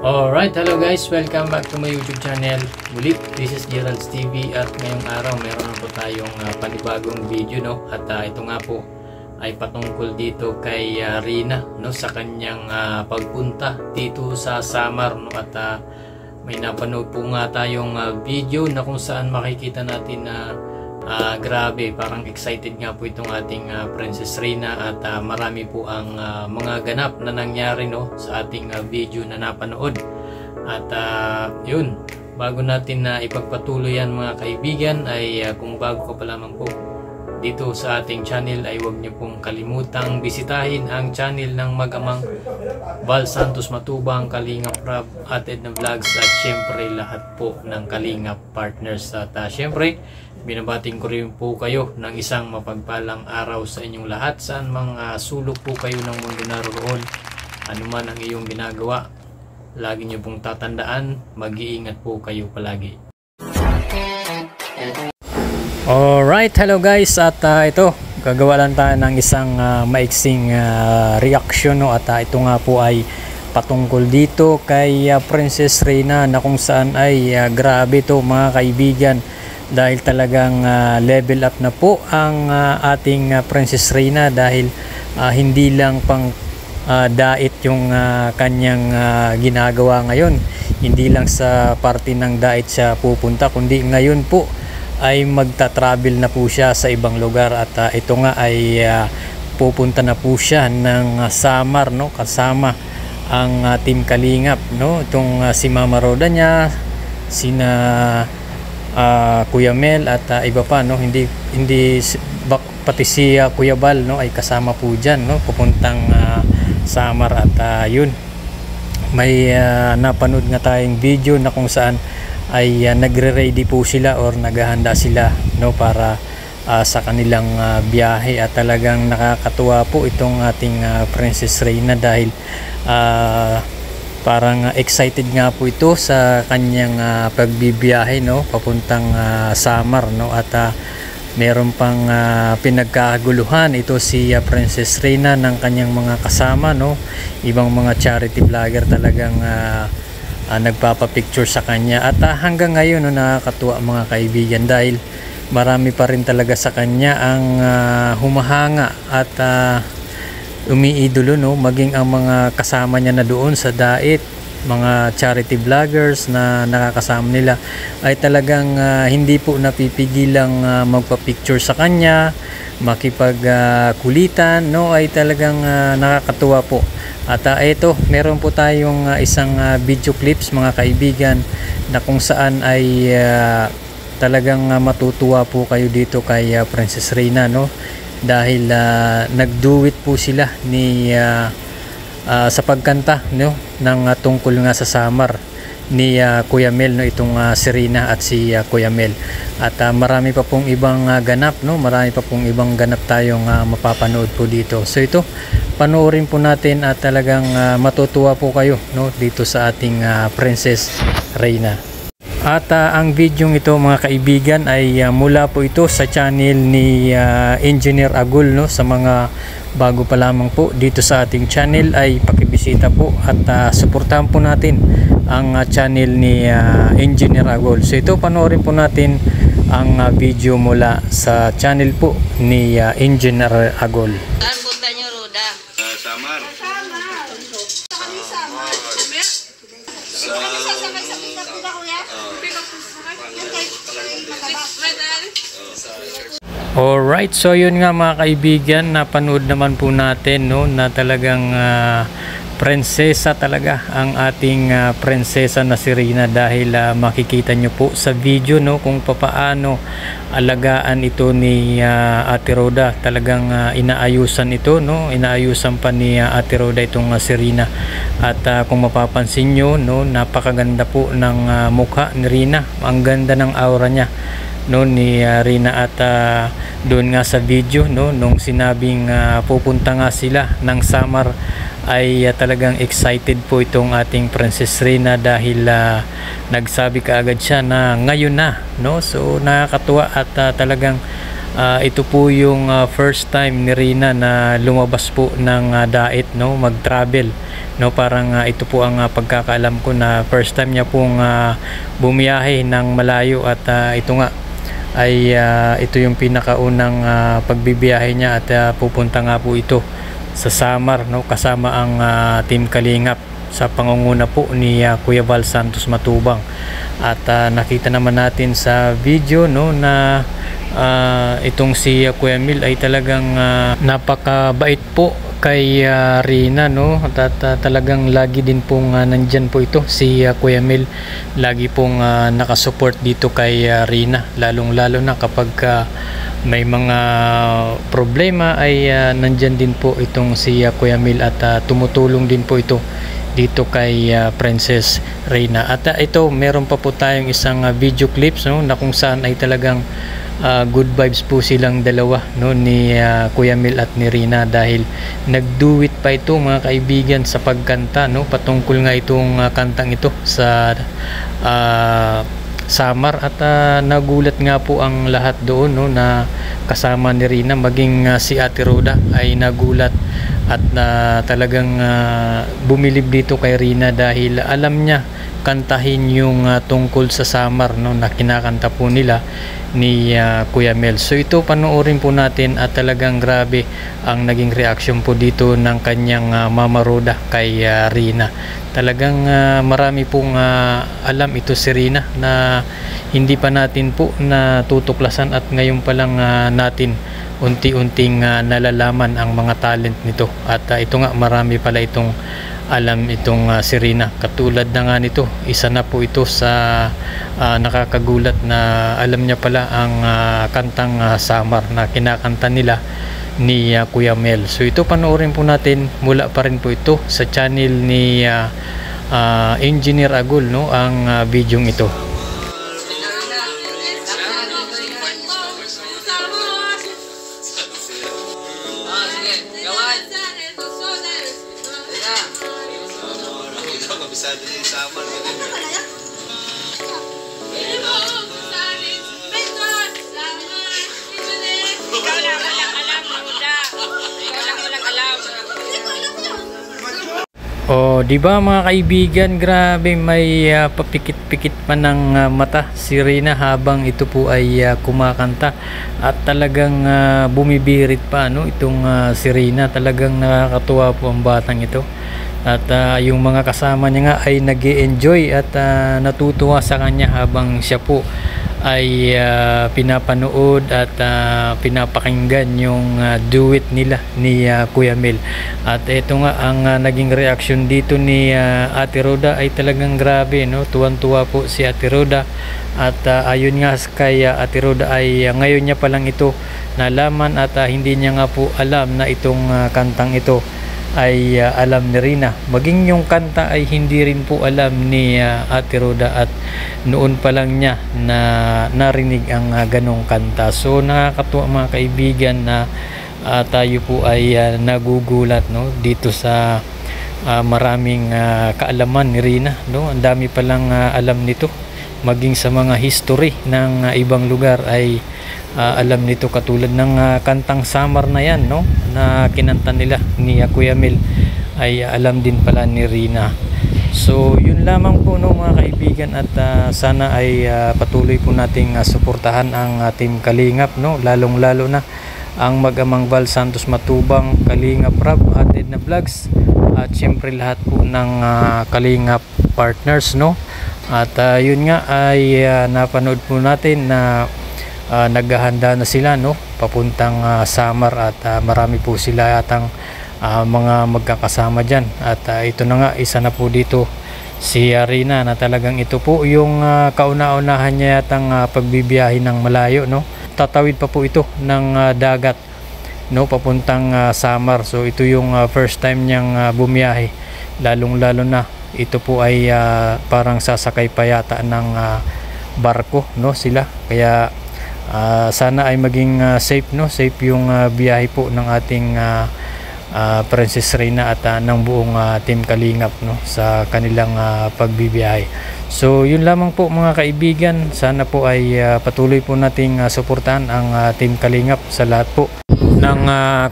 Alright, hello guys, welcome back to my YouTube channel. Muli, this is Gerald's TV at ngayong araw meron na po tayong panibagong video, no? At ito nga po ay patungkol dito kay Rina, no, sa kanyang pagpunta dito sa Samar, no? At may napanood po nga tayong video na kung saan makikita natin na grabe, parang excited nga po itong ating Princess Rina at marami po ang mga ganap na nangyari, no, sa ating video na napanood. At yun, bago natin na ipagpatuloy yan mga kaibigan ay kung bago ka pa lamang po dito sa ating channel ay huwag niyo pong kalimutang bisitahin ang channel ng mag-amang Val Santos Matubang, Kalingap Rab at Edna Vlogs at syempre lahat po ng Kalingap partners. At syempre binabating ko rin po kayo ng isang mapagpalang araw sa inyong lahat saan mga sulok po kayo ng mundo naroon. Ano man ang iyong ginagawa, lagi niyo pong tatandaan, mag-iingat po kayo palagi. Alright, hello guys, at ito gagawa lang tayo ng isang maiksing reaction, no? At ito nga po ay patungkol dito kay Princess Rina na kung saan ay grabe to mga kaibigan, dahil talagang level up na po ang ating Princess Rina, dahil hindi lang pang dait yung kanyang ginagawa ngayon, hindi lang sa parte ng dait siya pupunta, kundi ngayon po ay magta-travel na po siya sa ibang lugar. At ito nga ay pupunta na po siya ng Samar, no, kasama ang Team Kalingap, no, itong si Mama Roda niya, sina Kuya Mel at iba pa, no, hindi pati si Kuya Bal, no, ay kasama po dyan, no, pupuntang Samar. At yun, may napanood nga tayong video na kung saan ay nagre-ready po sila or naghahanda sila, no, para sa kanilang biyahe. At talagang nakakatuwa po itong ating Princess Rina dahil parang excited nga po ito sa kanyang pagbibiyahe, no, papuntang Samar, no. At meron pang pinagkaguluhan ito si Princess Rina ng kanyang mga kasama, no, ibang mga charity vlogger talagang nagpapapicture sa kanya. At hanggang ngayon, no, nakakatuwa mga kaibigan dahil marami pa rin talaga sa kanya ang humahanga at umiidolo, no, maging ang mga kasama niya na doon sa dait, mga charity vloggers na nakakasama nila ay talagang hindi po napipigilang magpa-picture sa kanya, makipagkulitan, no, ay talagang nakakatuwa po. At ito, meron po tayong isang video clips mga kaibigan na kung saan ay talagang matutuwa po kayo dito kay Princess Rina, no, dahil nag-duet po sila ni sa pagkanta, no, ng tungkol nga sa Samar ni Kuya Mel, no, itong si Rina at si Kuya Mel. At marami pa pong ibang ganap, no, marami pa pong ibang ganap tayong mapapanood po dito. So ito, panoorin po natin at talagang matutuwa po kayo, no, dito sa ating Princess Rina. At ang video ito mga kaibigan ay mula po ito sa channel ni Engineer Agol, no. Sa mga bago pa lamang po dito sa ating channel ay pakibisita po at suportahan po natin ang channel ni Engineer Agol. So ito, panoorin po natin ang video mula sa channel po ni Engineer Agol. Saan punta nyo, Roda? Samar. Samar. Alright, so yun nga mga kaibigan, napanood naman po natin, no, na talagang prinsesa talaga ang ating prinsesa na si Rina, dahil makikita nyo po sa video, no, kung papaano alagaan ito ni Ate Roda. Talagang inaayusan ito, no, inaayusan pa ni Ate Roda itong si Rina. At kung mapapansin nyo, no, napakaganda po ng mukha ni Rina, ang ganda ng aura niya, no, ni Rina. At doon nga sa video, no, nung sinabing pupunta nga sila ng Samar ay talagang excited po itong ating Princess Rina dahil nagsabi kaagad siya na ngayon na, no. So nakakatuwa at talagang ito po yung first time ni Rina na lumabas po ng daet, no, mag-travel, no. Parang ito po ang pagkakaalam ko na first time niya pong bumiyahe ng malayo, at ito nga ay ito yung pinakaunang pagbibiyahe niya, at pupunta nga po ito sa Samar, no, kasama ang Team Kalingap sa pangunguna po ni Kuya Val Santos Matubang. At nakita naman natin sa video, no, na itong si Kuya Mil ay talagang napakabait po kay Rina, no, at talagang lagi din pong nandyan po ito si Kuya Mil, lagi pong nakasupport dito kay Rina, lalong lalo na kapag may mga problema ay nandyan din po itong si Kuya Mil, at tumutulong din po ito dito kay Princess Rina. At ito, meron pa po tayong isang video clips, no, na kung saan ay talagang good vibes po silang dalawa, no, ni Kuya Mil at ni Rina, dahil nagduet pa ito mga kaibigan sa pagkanta, no, patungkol nga itong kantang ito sa Samar. At nagulat nga po ang lahat doon, no, na kasama ni Rina, maging si Ate Roda ay nagulat at talagang bumilib dito kay Rina, dahil alam niya kantahin yung tungkol sa Samar, no, na kinakanta po nila ni Kuya Mel. So ito, panoorin po natin, at talagang grabe ang naging reaction po dito ng kanyang Mama Roda kay Rina. Talagang marami pong alam ito si Rina na hindi pa natin po natutuklasan, at ngayon pa lang natin unti-unting nalalaman ang mga talent nito. At ito nga, marami pala itong alam itong si Rina. Katulad na nga nito, isa na po ito sa nakakagulat na alam niya pala ang kantang Samar na kinakanta nila ni Kuya Mel. So ito, panoorin po natin, mula pa rin po ito sa channel ni Engineer Agul, no, ang videong ito. Kabisado niya yung Samar. Ikaw lang walang alam, Roda. Ikaw lang walang alam. Oh, di ba mga kaibigan, grabe, may papikit-pikit pa ng mata si Rina habang ito po ay kumakanta, at talagang bumibirit pa, no, itong si Rina. Talagang nakakatuwa po ang batang ito, at yung mga kasama niya nga ay nag-e-enjoy at natutuwa sa kanya habang siya po ay pinapanood at pinapakinggan yung duet nila ni Kuya Mel. At ito nga ang naging reaction dito ni Ate Roda ay talagang grabe, no, tuwan-tuwa po si Ate Roda. At ayon nga kay Ate Roda ay ngayon niya pa lang ito nalaman, at hindi niya nga po alam na itong kantang ito ay alam ni Rina. Maging yung kanta ay hindi rin po alam ni Ate Roda, at noon pa lang niya na narinig ang ganong kanta. So nakakatuwa mga kaibigan na tayo po ay nagugulat, no, dito sa maraming kaalaman ni Rina, no. Ang dami palang alam nito, maging sa mga history ng ibang lugar ay alam nito, katulad ng kantang Samar na yan, no, na kinanta nila ni Kuya Mel, ay alam din pala ni Rina. So yun lamang po, no, mga kaibigan, at sana ay patuloy po nating suportahan ang Team Kalingap, no, lalong lalo na ang mag-amang Val Santos Matubang, Kalingap Rab at Edna Vlogs, at syempre lahat po ng Kalingap partners, no. At yun nga ay napanood po natin na naghahanda na sila, no, papuntang Samar, at marami po sila yatang mga magkakasama dyan. At ito na nga, isa na po dito si Rina, na talagang ito po yung kauna-unahan niya yatang pagbibiyahe ng malayo, no. Tatawid pa po ito ng dagat, no, papuntang Samar. So ito yung first time niyang bumiyahe, lalong lalo na ito po ay parang sasakay pa yata ng barko, no, sila. Kaya sana ay maging safe, no, safe yung biyahe po ng ating Princess Rina at ng buong Team Kalingap, no, sa kanilang pagbibiyahe. So yun lamang po mga kaibigan, sana po ay patuloy po nating suportahan ang Team Kalingap sa lahat po ng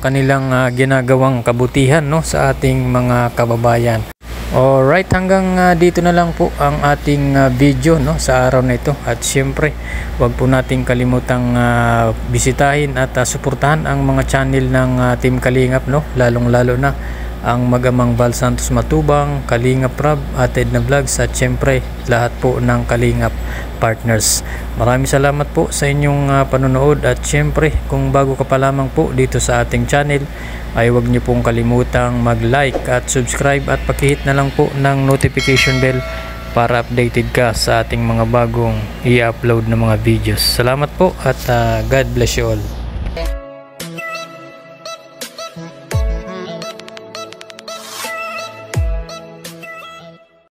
kanilang ginagawang kabutihan, no, sa ating mga kababayan. Alright, hanggang dito na lang po ang ating video, no, sa araw na ito. At syempre, wag po nating kalimutang bisitahin at suportahan ang mga channel ng Team Kalingap, no, lalong lalo na ang Magamang Val Santos Matubang, Kalingap Rab, Ated na Vlogs, at syempre lahat po ng Kalingap partners. Maraming salamat po sa inyong panonood, at syempre kung bago ka pa lamang po dito sa ating channel ay huwag niyo pong kalimutang mag-like at subscribe at pakihit na lang po ng notification bell para updated ka sa ating mga bagong i-upload na mga videos. Salamat po at God bless you all.